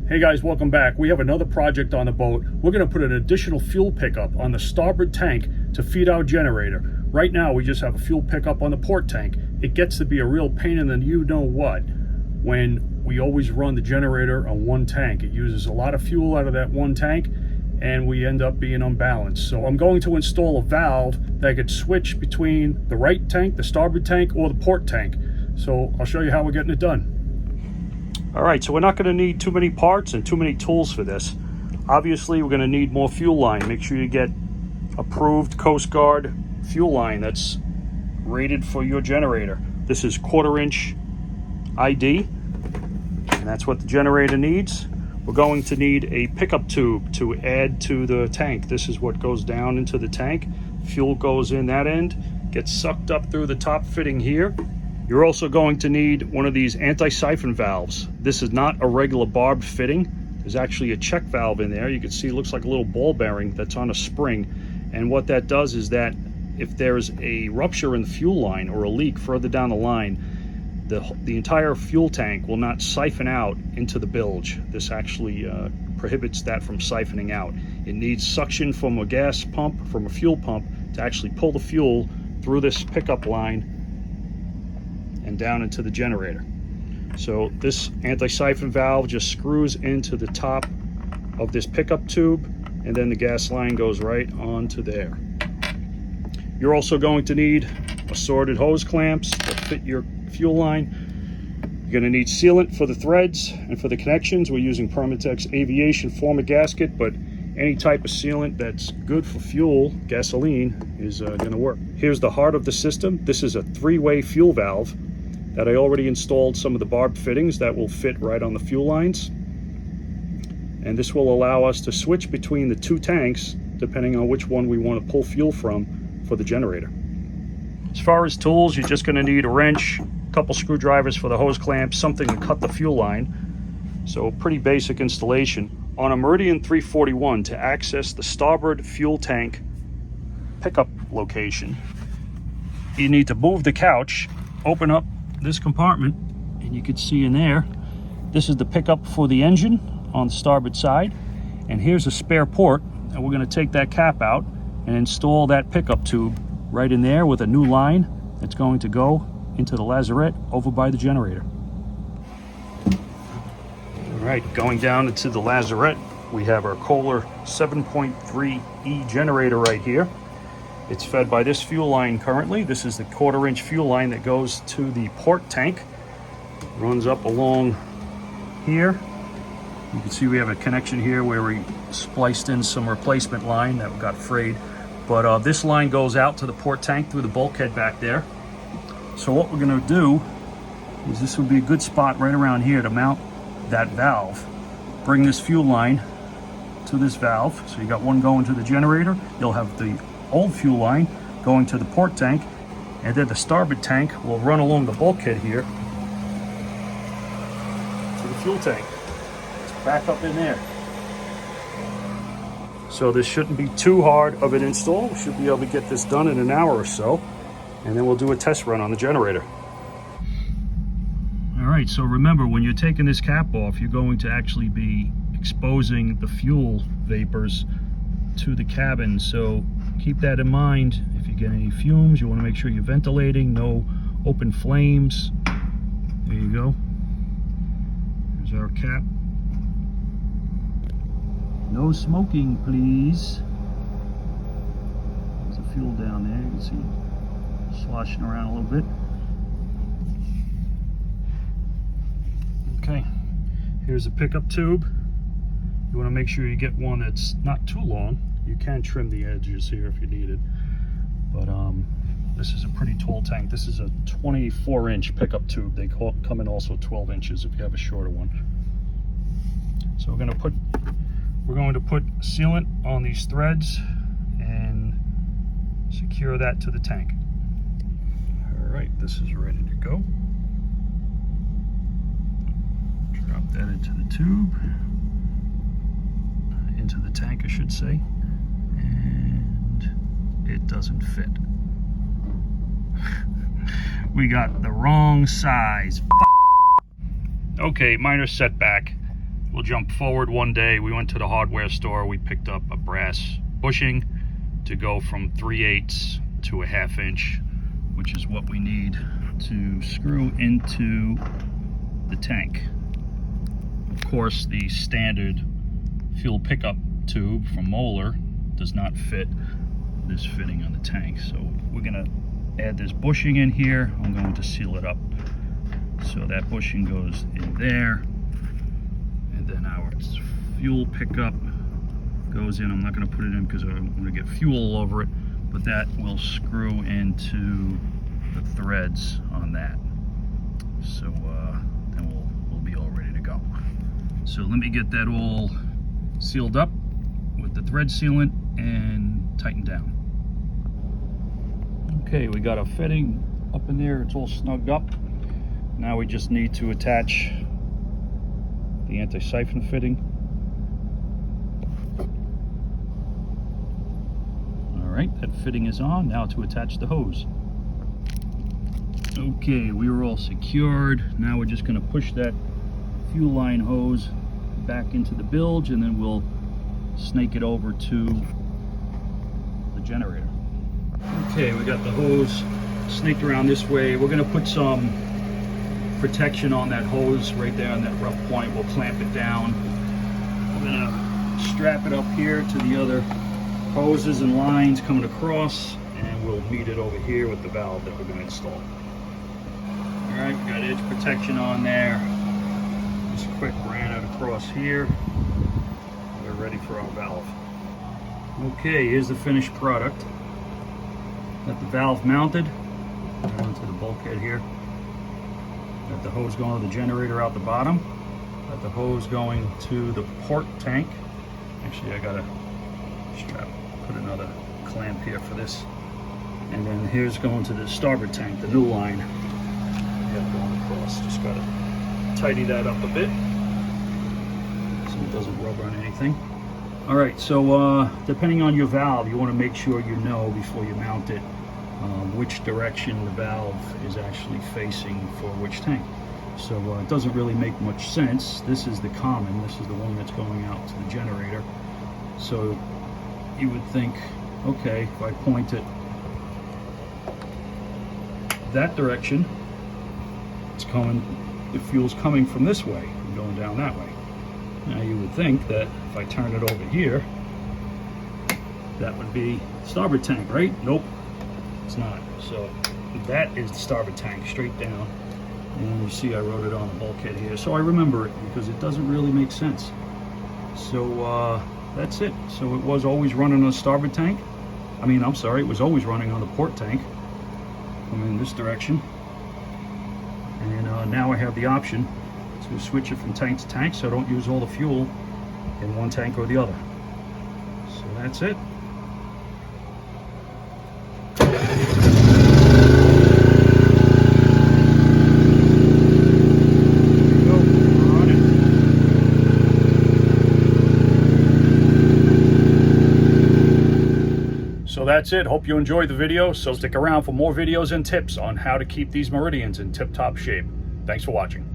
Hey guys, welcome back. We have another project on the boat. We're going to put an additional fuel pickup on the starboard tank to feed our generator. Right now we just have a fuel pickup on the port tank. It gets to be a real pain in the you-know-what when we always run the generator on one tank. It uses a lot of fuel out of that one tank and we end up being unbalanced. So I'm going to install a valve that could switch between the right tank, the starboard tank, or the port tank. So I'll show you how we're getting it done. All right, so we're not going to need too many parts and too many tools for this. Obviously, we're going to need more fuel line. Make sure you get approved Coast Guard fuel line that's rated for your generator. This is 1/4 inch ID, and that's what the generator needs. We're going to need a pickup tube to add to the tank. This is what goes down into the tank. Fuel goes in that end, gets sucked up through the top fitting here. You're also going to need one of these anti-siphon valves. This is not a regular barbed fitting. There's actually a check valve in there. You can see it looks like a little ball bearing that's on a spring. And what that does is that if there's a rupture in the fuel line or a leak further down the line, the entire fuel tank will not siphon out into the bilge. This actually prohibits that from siphoning out. It needs suction from a gas pump, from a fuel pump, to actually pull the fuel through this pickup line and down into the generator. So this anti-siphon valve just screws into the top of this pickup tube, and then the gas line goes right onto there. You're also going to need assorted hose clamps that fit your fuel line. You're going to need sealant for the threads and for the connections. We're using Permatex Aviation Forma gasket, but any type of sealant that's good for fuel, gasoline, is going to work. Here's the heart of the system. This is a 3-way fuel valve that I already installed some of the barbed fittings that will fit right on the fuel lines. And this will allow us to switch between the two tanks depending on which one we want to pull fuel from for the generator. As far as tools, you're just going to need a wrench, a couple screwdrivers for the hose clamps, something to cut the fuel line. So pretty basic installation. On a Meridian 341, to access the starboard fuel tank pickup location, you need to move the couch, open up this compartment, and you can see in there, this is the pickup for the engine on the starboard side, and here's a spare port, and we're going to take that cap out and install that pickup tube right in there with a new line that's going to go into the lazarette over by the generator. All right, going down into the lazarette, we have our Kohler 7.3E generator right here. It's fed by this fuel line currently. This is the 1/4 inch fuel line that goes to the port tank. Runs up along here. You can see we have a connection here where we spliced in some replacement line that got frayed. But this line goes out to the port tank through the bulkhead back there. So what we're gonna do is, this would be a good spot right around here to mount that valve. Bring this fuel line to this valve. So you got one going to the generator. You'll have the old fuel line going to the port tank, and then the starboard tank will run along the bulkhead here to the fuel tank. It's back up in there. So this shouldn't be too hard of an install. We should be able to get this done in an hour or so, and then we'll do a test run on the generator. All right, so remember, when you're taking this cap off, you're going to actually be exposing the fuel vapors to the cabin. So keep that in mind. If you get any fumes, you want to make sure you're ventilating, no open flames. There you go. Here's our cap. No smoking, please. There's the fuel down there. You can see it sloshing around a little bit. Okay, here's a pickup tube. You want to make sure you get one that's not too long. You can trim the edges here if you need it, but this is a pretty tall tank. This is a 24-inch pickup tube. They come in also 12 inches if you have a shorter one. So we're going to put sealant on these threads and secure that to the tank. All right, this is ready to go. Drop that into the tube, into the tank, I should say. It doesn't fit. We got the wrong size. Okay, minor setback. We'll jump forward one day. We went to the hardware store. We picked up a brass bushing to go from 3/8 to a 1/2 inch, which is what we need to screw into the tank. Of course, the standard fuel pickup tube from Kohler does not fit this fitting on the tank. So we're gonna add this bushing in here. I'm going to seal it up. So that bushing goes in there, and then our fuel pickup goes in. I'm not going to put it in because I'm going to get fuel all over it, but that will screw into the threads on that. So then we'll be all ready to go. So let me get that all sealed up with the thread sealant and tightened down. Okay, we got a fitting up in there. It's all snugged up. Now we just need to attach the anti-siphon fitting. All right, that fitting is on. Now to attach the hose. Okay, we were all secured. Now we're just going to push that fuel line hose back into the bilge, and then we'll snake it over to the generator. Okay, we got the hose snaked around this way. We're going to put some protection on that hose right there on that rough point. We'll clamp it down. We're going to strap it up here to the other hoses and lines coming across, and we'll meet it over here with the valve that we're going to install. All right, we got edge protection on there. Just quick ran it across here. We're ready for our valve. Okay, here's the finished product. Got the valve mounted onto the bulkhead here. Got the hose going to the generator out the bottom. Got the hose going to the port tank. Actually, I gotta put another clamp here for this. And then here's going to the starboard tank, the new line. Yeah, going across. Just gotta tidy that up a bit so it doesn't rub on anything. All right, so depending on your valve, you want to make sure you know before you mount it which direction the valve is actually facing for which tank. So it doesn't really make much sense. This is the common. This is the one that's going out to the generator. So you would think, okay, if I point it that direction, it's coming, the fuel's coming from this way and going down that way. Now you would think that if I turn it over here, that would be starboard tank, right? Nope, it's not. So that is the starboard tank, straight down. And you see I wrote it on the bulkhead here. So I remember it because it doesn't really make sense. So that's it. So it was always running on the starboard tank. I mean, I'm sorry, it was always running on the port tank. I'm in this direction. And now I have the option to switch it from tank to tank so I don't use all the fuel in one tank or the other. So that's it. So that's it. Hope you enjoyed the video. So stick around for more videos and tips on how to keep these Meridians in tip-top shape. Thanks for watching.